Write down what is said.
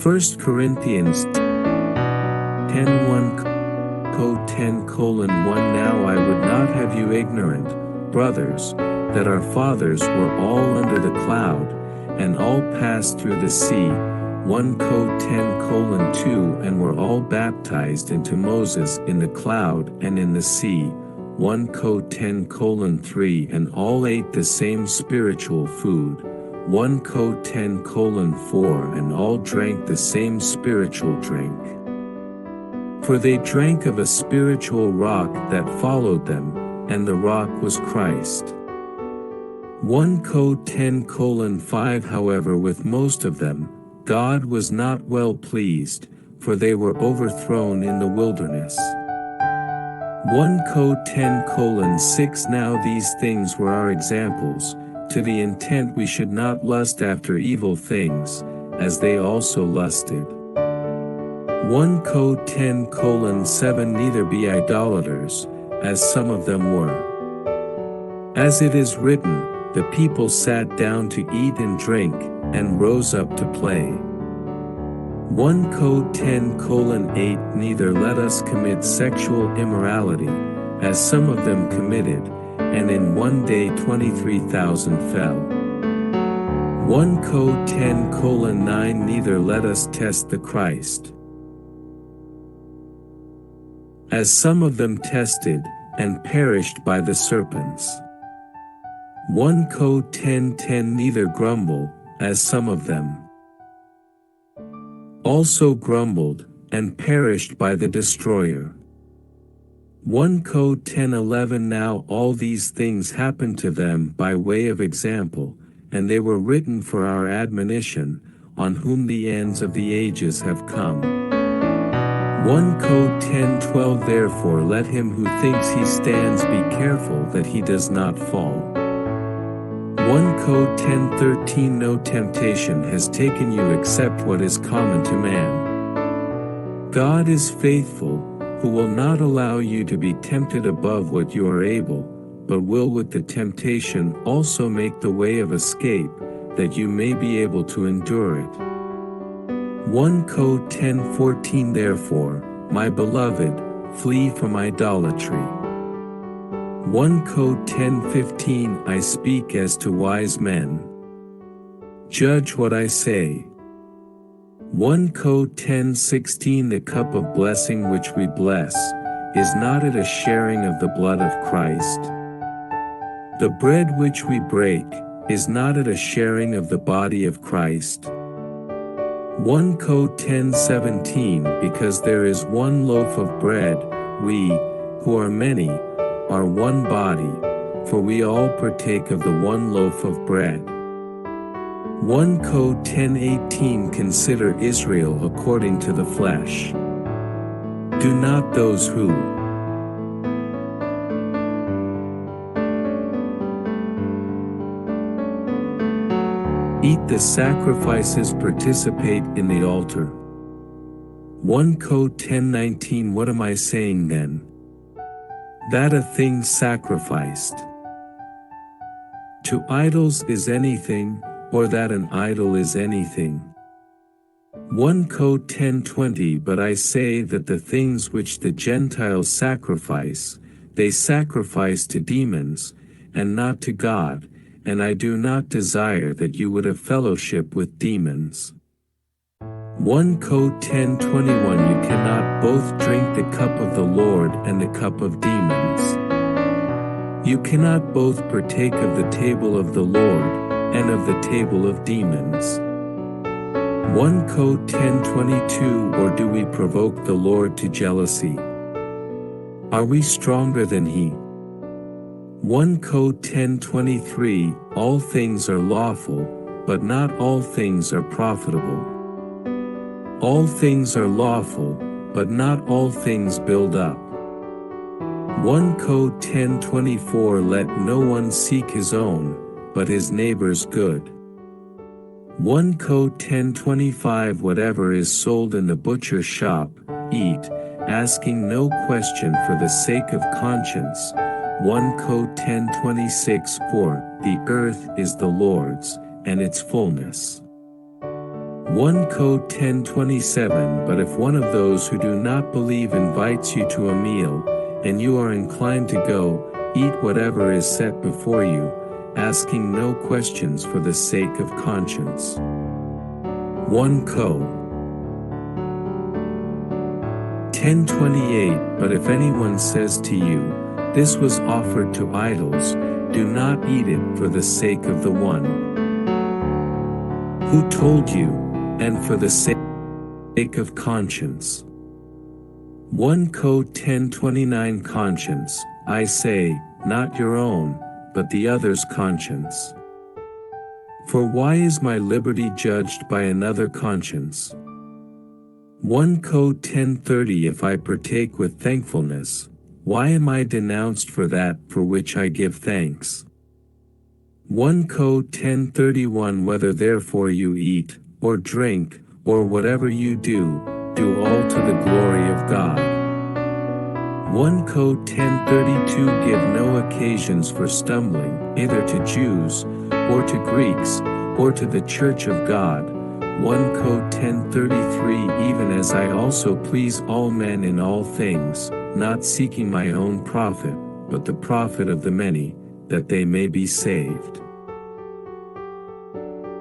1 Corinthians 10:1 Co 10:1 Now I would not have you ignorant, brothers, that our fathers were all under the cloud, and all passed through the sea, 1 Co 10:2 and were all baptized into Moses in the cloud and in the sea, 1 Co 10:3 and all ate the same spiritual food, 1 Co 10:4 and all drank the same spiritual drink. For they drank of a spiritual rock that followed them, and the rock was Christ. 1 Co 10:5 However with most of them, God was not well pleased, for they were overthrown in the wilderness. 1 Co 10:6 Now these things were our examples, to the intent we should not lust after evil things, as they also lusted. 1 Co 10:7 Neither be idolaters, as some of them were. As it is written, the people sat down to eat and drink, and rose up to play. 1 Co 10:8 Neither let us commit sexual immorality, as some of them committed, and in one day 23,000 fell. 1 Co 10:9 Neither let us test the Christ, as some of them tested, and perished by the serpents. 1 Co 10:10 Neither grumble, as some of them also grumbled, and perished by the destroyer. 1 Co 10:11 Now all these things happened to them by way of example, and they were written for our admonition, on whom the ends of the ages have come. 1 Co 10:12 Therefore let him who thinks he stands be careful that he does not fall. 1 Co 10:13 No temptation has taken you except what is common to man. God is faithful, who will not allow you to be tempted above what you are able, but will with the temptation also make the way of escape, that you may be able to endure it. 1 Co 10:14 Therefore, my beloved, flee from idolatry. 1 Co 10:15 I speak as to wise men. Judge what I say. 1 Co 10:16 The cup of blessing which we bless, is not it a sharing of the blood of Christ? The bread which we break, is not it a sharing of the body of Christ? 1 Co 10:17 Because there is one loaf of bread, we, who are many, are one body, for we all partake of the one loaf of bread. 1 Co 10:18 Consider Israel according to the flesh. Do not those who eat the sacrifices participate in the altar. 1 Co 10:19 What am I saying then? That a thing sacrificed to idols is anything, or that an idol is anything? 1 Co 10:20 But I say that the things which the Gentiles sacrifice, they sacrifice to demons, and not to God, and I do not desire that you would have fellowship with demons. 1 Co 10:21 You cannot both drink the cup of the Lord and the cup of demons. You cannot both partake of the table of the Lord, and of the table of demons. 1 Co 10:22 Or do we provoke the Lord to jealousy? Are we stronger than he? 1 Co 10:23 All things are lawful, but not all things are profitable. All things are lawful, but not all things build up. 1 Co 10:24 Let no one seek his own, but his neighbor's good. 1 Co 10:25 Whatever is sold in the butcher's shop, eat, asking no question for the sake of conscience. 1 Co 10:26 For the earth is the Lord's, and its fullness. 1 Code 1027 But if one of those who do not believe invites you to a meal, and you are inclined to go, eat whatever is set before you, asking no questions for the sake of conscience. 1 Code 1028 But if anyone says to you, this was offered to idols, do not eat it for the sake of the one who told you, and for the sake of conscience. 1 Code 1029 Conscience, I say, not your own, but the other's conscience. For why is my liberty judged by another conscience? 1 Code 1030 If I partake with thankfulness, why am I denounced for that for which I give thanks? 1 Code 1031 Whether therefore you eat, or drink, or whatever you do, do all to the glory of God. 1 Code 1032 Give no occasions for stumbling, either to Jews, or to Greeks, or to the church of God. 1 Code 1033 Even as I also please all men in all things, not seeking my own profit, but the profit of the many, that they may be saved.